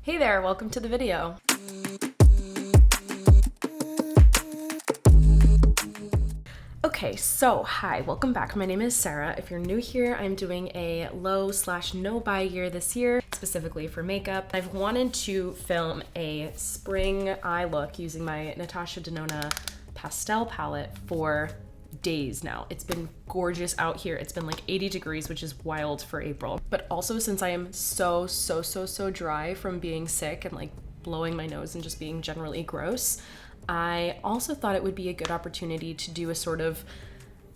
Hey there, welcome to the video. Okay, so hi, welcome back. My name is Sarah. If you're new here, I'm doing a low/no buy year this year, specifically for makeup. I've wanted to film a spring eye look using my Natasha Denona Pastel palette for days now. It's been gorgeous out here. It's been like 80 degrees, which is wild for April. But also since I am so dry from being sick and like blowing my nose and just being generally gross, I also thought it would be a good opportunity to do a sort of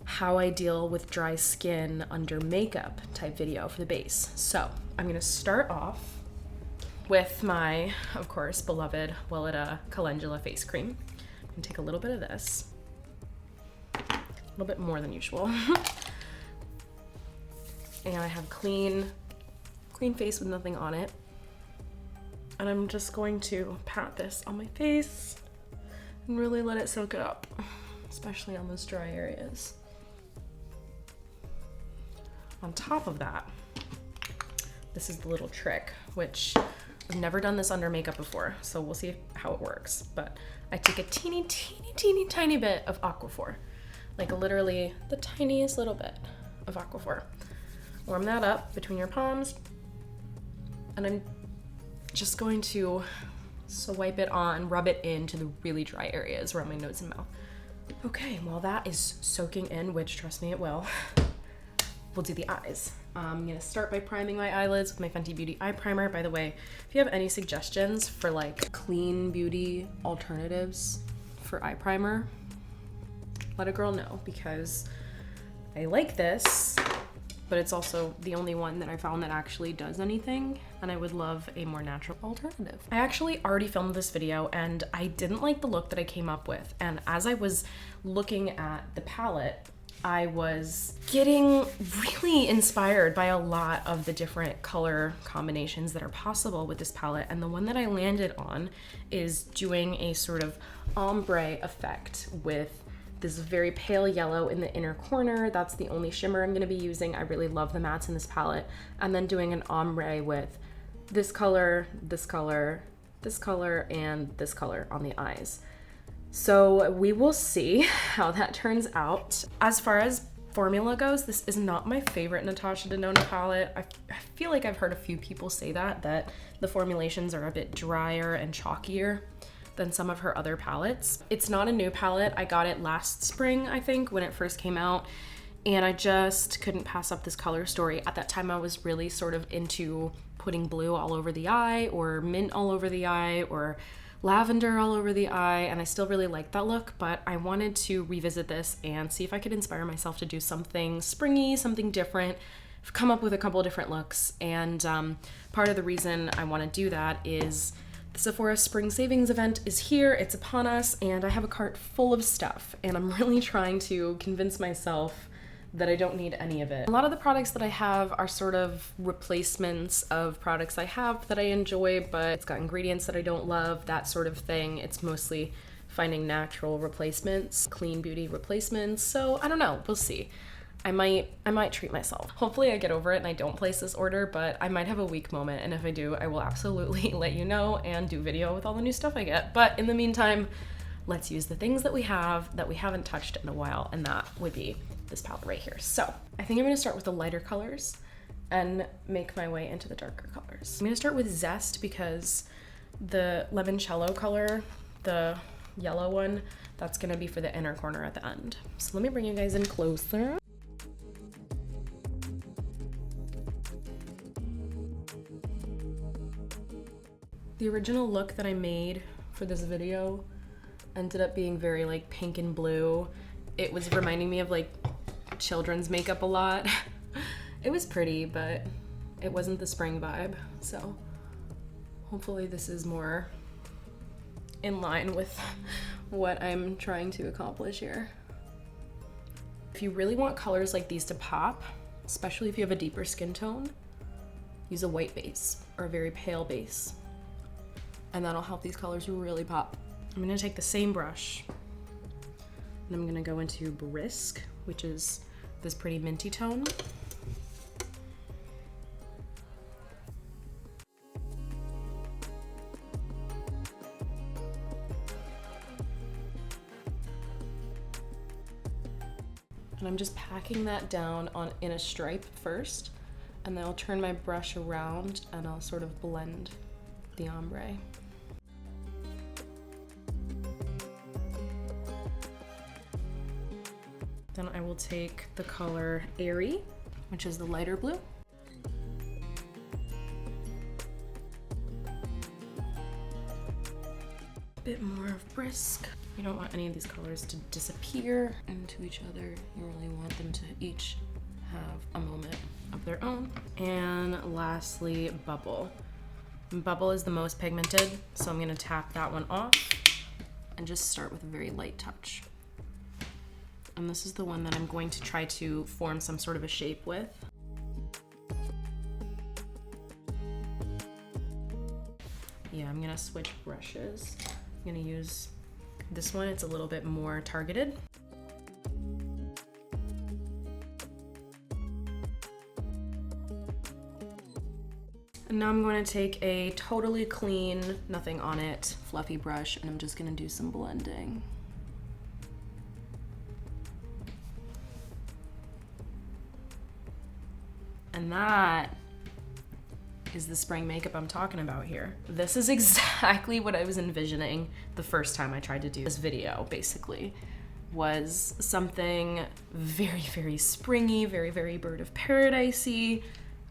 how I deal with dry skin under makeup type video for the base. So I'm gonna start off with my, of course, beloved Welleda Calendula face cream. I'm gonna take a little bit of this, a little bit more than usual. And I have clean face with nothing on it. And I'm just going to pat this on my face and really let it soak it up, especially on those dry areas. On top of that, this is the little trick, which I've never done this under makeup before, so we'll see how it works. But I take a teeny bit of Aquaphor, like literally the tiniest little bit of Aquaphor. Warm that up between your palms, and I'm just going to swipe it on, rub it into the really dry areas around my nose and mouth. Okay, while that is soaking in, which trust me it will, we'll do the eyes. I'm gonna start by priming my eyelids with my Fenty Beauty eye primer. By the way, if you have any suggestions for like clean beauty alternatives for eye primer, let a girl know, because I like this, but it's also the only one that I found that actually does anything, and I would love a more natural alternative. I actually already filmed this video and I didn't like the look that I came up with, and as I was looking at the palette, I was getting really inspired by a lot of the different color combinations that are possible with this palette, and the one that I landed on is doing a sort of ombre effect with this very pale yellow in the inner corner. That's the only shimmer I'm gonna be using. I really love the mattes in this palette. And then doing an ombre with this color, this color, this color, and this color on the eyes. So we will see how that turns out. As far as formula goes, this is not my favorite Natasha Denona palette. I feel like I've heard a few people say that the formulations are a bit drier and chalkier than some of her other palettes. It's not a new palette. I got it last spring, I think, when it first came out, and I just couldn't pass up this color story. At that time, I was really sort of into putting blue all over the eye, or mint all over the eye, or lavender all over the eye, and I still really like that look, but I wanted to revisit this and see if I could inspire myself to do something springy, something different. I've come up with a couple of different looks, and part of the reason I want to do that is the Sephora Spring Savings event is here, it's upon us, and I have a cart full of stuff, and I'm really trying to convince myself that I don't need any of it. A lot of the products that I have are sort of replacements of products I have that I enjoy, but it's got ingredients that I don't love, that sort of thing. It's mostly finding natural replacements, clean beauty replacements, so I don't know, we'll see. I might treat myself. Hopefully I get over it and I don't place this order, but I might have a weak moment, and if I do, I will absolutely let you know and do video with all the new stuff I get. But in the meantime, let's use the things that we have that we haven't touched in a while, and that would be this palette right here. So I think I'm gonna start with the lighter colors and make my way into the darker colors. I'm gonna start with Zest because the Limoncello color, the yellow one, that's gonna be for the inner corner at the end. So let me bring you guys in closer. The original look that I made for this video ended up being very like pink and blue. It was reminding me of like children's makeup a lot. It was pretty, but it wasn't the spring vibe. So hopefully this is more in line with what I'm trying to accomplish here. If you really want colors like these to pop, especially if you have a deeper skin tone, use a white base or a very pale base, and that'll help these colors really pop. I'm gonna take the same brush and I'm gonna go into Brisk, which is this pretty minty tone. And I'm just packing that down in a stripe first, and then I'll turn my brush around and I'll sort of blend the ombre. Then I will take the color Airy, which is the lighter blue. A bit more of Brisk. You don't want any of these colors to disappear into each other. You really want them to each have a moment of their own. And lastly, Bubble. Bubble is the most pigmented, so I'm gonna tap that one off and just start with a very light touch. And this is the one that I'm going to try to form some sort of a shape with. Yeah, I'm gonna switch brushes. I'm gonna use this one, it's a little bit more targeted. And now I'm going to take a totally clean, nothing on it, fluffy brush, and I'm just gonna do some blending. And that is the spring makeup I'm talking about here. This is exactly what I was envisioning the first time I tried to do this video, basically. Was something very, very springy, very, very Bird of Paradise-y,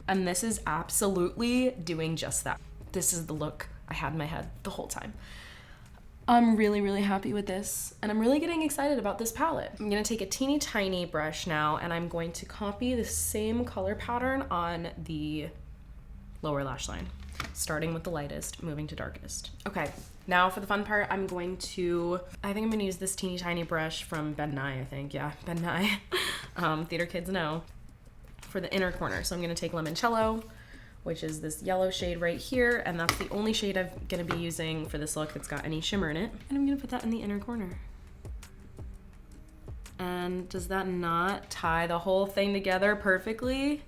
and this is absolutely doing just that. This is the look I had in my head the whole time. I'm really, really happy with this, and I'm really getting excited about this palette. I'm gonna take a teeny tiny brush now, and I'm going to copy the same color pattern on the lower lash line, starting with the lightest, moving to darkest. Okay, now for the fun part, I think I'm gonna use this teeny tiny brush from Ben Nye, I think, yeah, Ben Nye. Theater kids know. For the inner corner, so I'm gonna take Limoncello, which is this yellow shade right here, and that's the only shade I'm gonna be using for this look that's got any shimmer in it. And I'm gonna put that in the inner corner. And does that not tie the whole thing together perfectly?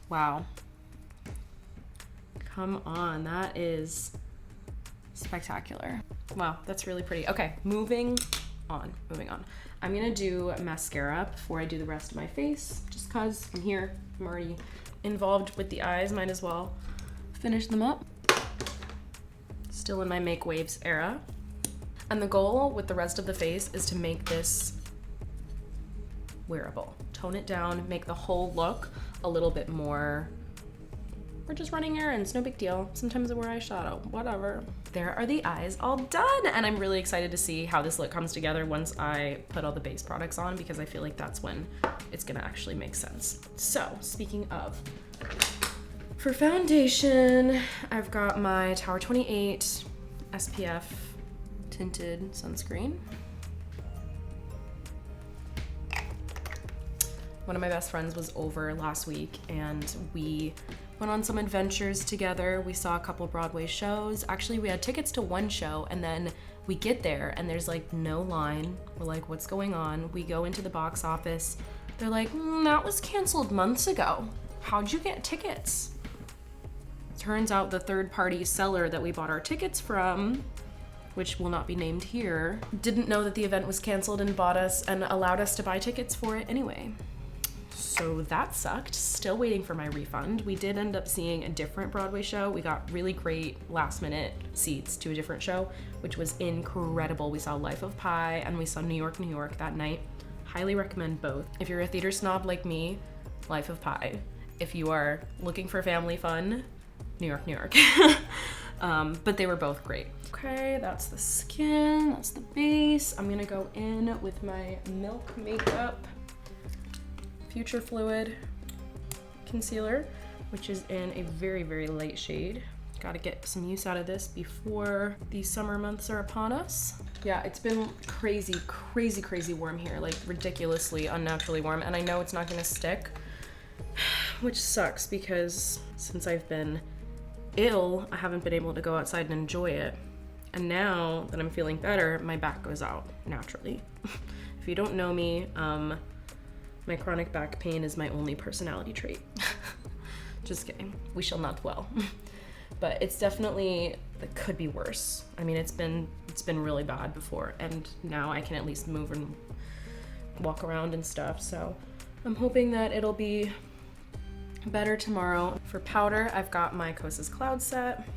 Wow. Come on, that is spectacular. Wow, that's really pretty. Okay, moving on. I'm gonna do mascara before I do the rest of my face, just cause I'm here, I'm already involved with the eyes, might as well finish them up. Still in my make waves era. And the goal with the rest of the face is to make this wearable. Tone it down, make the whole look a little bit more, we're just running errands, no big deal. Sometimes I wear eyeshadow, whatever. There are the eyes all done, and I'm really excited to see how this look comes together once I put all the base products on, because I feel like that's when it's gonna actually make sense. So, speaking of, for foundation, I've got my Tower 28 SPF tinted sunscreen. One of my best friends was over last week, and we went on some adventures together. We saw a couple Broadway shows. Actually, we had tickets to one show, and then we get there and there's like no line. We're like, what's going on? We go into the box office. They're like, that was canceled months ago. How'd you get tickets? Turns out the third-party seller that we bought our tickets from, which will not be named here, didn't know that the event was canceled and bought us and allowed us to buy tickets for it anyway. So that sucked. Still waiting for my refund. We did end up seeing a different Broadway show. We got really great last minute seats to a different show, which was incredible. We saw Life of Pi and we saw New York, New York that night. Highly recommend both. If you're a theater snob like me, Life of Pi. If you are looking for family fun, New York, New York. But they were both great. Okay, that's the skin, that's the base. I'm gonna go in with my Milk Makeup Future Fluid concealer, which is in a very, very light shade. Gotta get some use out of this before these summer months are upon us. Yeah, it's been crazy, crazy, crazy warm here, like ridiculously, unnaturally warm, and I know it's not gonna stick, which sucks because since I've been ill, I haven't been able to go outside and enjoy it. And now that I'm feeling better, my back goes out naturally. If you don't know me, my chronic back pain is my only personality trait. Just kidding. We shall not dwell. But it's definitely, it could be worse. I mean, it's been really bad before, and now I can at least move and walk around and stuff. So I'm hoping that it'll be better tomorrow. For powder, I've got my Kosas Cloud Set,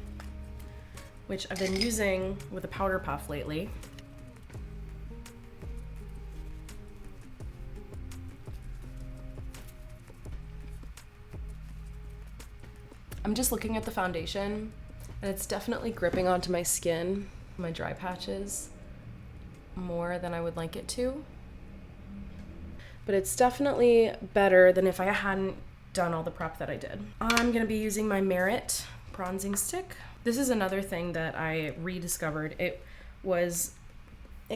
which I've been using with a powder puff lately. I'm just looking at the foundation and it's definitely gripping onto my skin, my dry patches, more than I would like it to. But it's definitely better than if I hadn't done all the prep that I did. I'm gonna be using my Merit bronzing stick. This is another thing that I rediscovered. It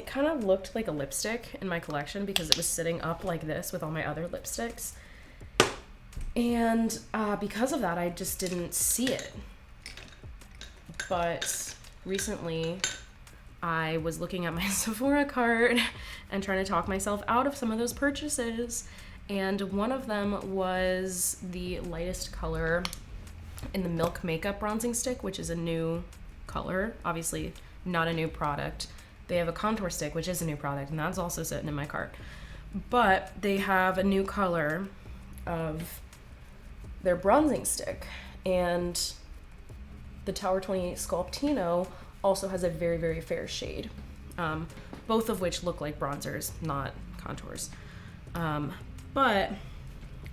kind of looked like a lipstick in my collection because it was sitting up like this with all my other lipsticks. And because of that, I just didn't see it. But recently, I was looking at my Sephora cart and trying to talk myself out of some of those purchases. And one of them was the lightest color in the Milk Makeup Bronzing Stick, which is a new color. Obviously, not a new product. They have a contour stick, which is a new product, and that's also sitting in my cart. But they have a new color of their bronzing stick, and the Tower 28 Sculptino also has a very, very fair shade, both of which look like bronzers, not contours. But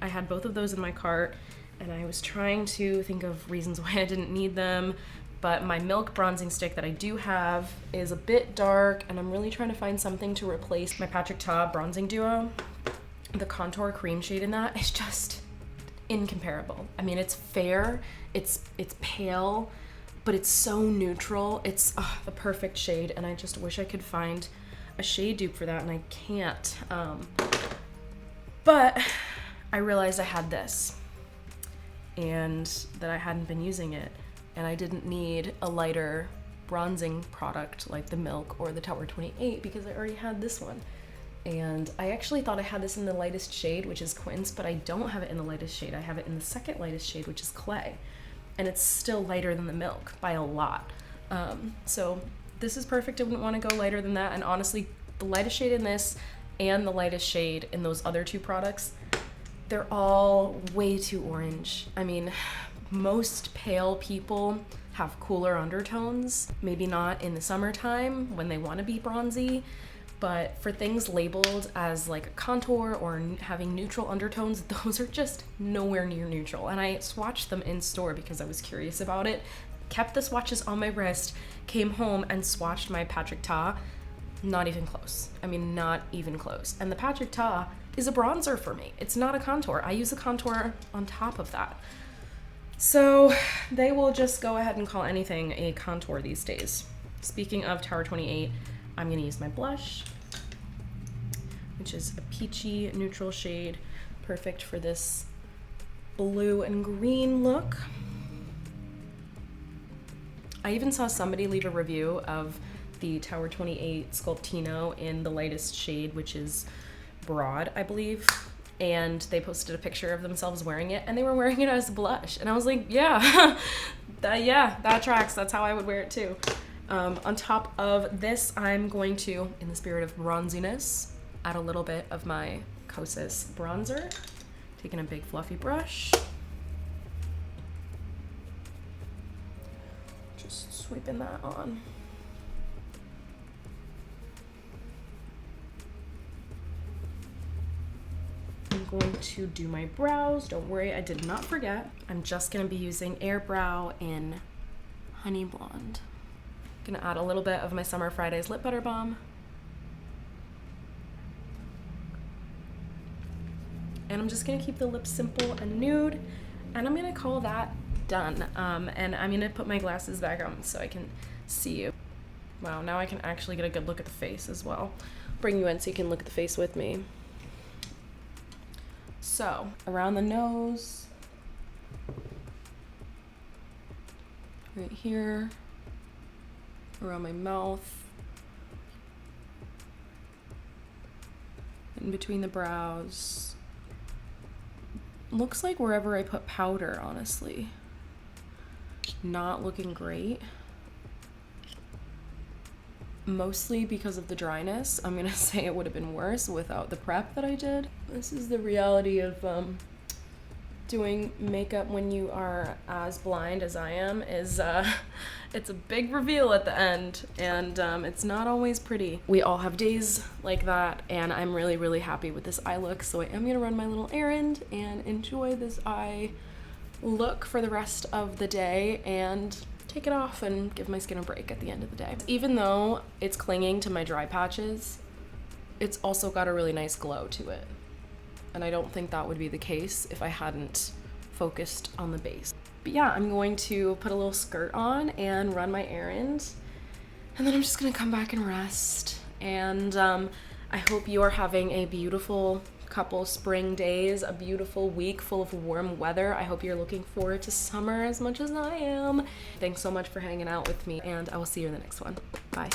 I had both of those in my cart, and I was trying to think of reasons why I didn't need them, but my Milk bronzing stick that I do have is a bit dark, and I'm really trying to find something to replace my Patrick Ta Bronzing Duo. The contour cream shade in that is just incomparable. I mean, it's fair, it's pale, but it's so neutral. It's the perfect shade, and I just wish I could find a shade dupe for that, and I can't. But I realized I had this, and that I hadn't been using it, and I didn't need a lighter bronzing product like the Milk or the Tower 28 because I already had this one. And I actually thought I had this in the lightest shade, which is Quince, but I don't have it in the lightest shade. I have it in the second lightest shade, which is Clay. And it's still lighter than the Milk by a lot. So this is perfect. I wouldn't want to go lighter than that. And honestly, the lightest shade in this and the lightest shade in those other two products, they're all way too orange. I mean, most pale people have cooler undertones. Maybe not in the summertime when they want to be bronzy. But for things labeled as like a contour or having neutral undertones, those are just nowhere near neutral. And I swatched them in store because I was curious about it. Kept the swatches on my wrist, came home and swatched my Patrick Ta. Not even close. I mean, not even close. And the Patrick Ta is a bronzer for me. It's not a contour. I use a contour on top of that. So they will just go ahead and call anything a contour these days. Speaking of Tower 28, I'm gonna use my blush, which is a peachy neutral shade, perfect for this blue and green look. I even saw somebody leave a review of the Tower 28 Sculptino in the lightest shade, which is Broad, I believe. And they posted a picture of themselves wearing it, and they were wearing it as a blush. And I was like, yeah, that tracks. That's how I would wear it too. On top of this, I'm going to, in the spirit of bronziness, add a little bit of my Kosas bronzer. Taking a big fluffy brush. Just sweeping that on. I'm going to do my brows. Don't worry, I did not forget. I'm just gonna be using Air Brow in Honey Blonde. Gonna add a little bit of my Summer Fridays Lip Butter Balm. And I'm just gonna keep the lips simple and nude, and I'm gonna call that done. And I'm gonna put my glasses back on so I can see you. Wow, now I can actually get a good look at the face as well. Bring you in so you can look at the face with me. So, around the nose, right here, around my mouth, in between the brows. Looks like wherever I put powder, honestly. Not looking great. mostly because of the dryness. I'm gonna say it would have been worse without the prep that I did. This is the reality of doing makeup when you are as blind as I am, is it's a big reveal at the end, and it's not always pretty. We all have days like that, and I'm really, really happy with this eye look, so I am gonna run my little errand and enjoy this eye look for the rest of the day and take it off and give my skin a break at the end of the day. Even though it's clinging to my dry patches, it's also got a really nice glow to it. And I don't think that would be the case if I hadn't focused on the base. But yeah, I'm going to put a little skirt on and run my errand. And then I'm just gonna come back and rest. And I hope you are having a beautiful couple spring days, a beautiful week full of warm weather. I hope you're looking forward to summer as much as I am. Thanks so much for hanging out with me, and I will see you in the next one. Bye.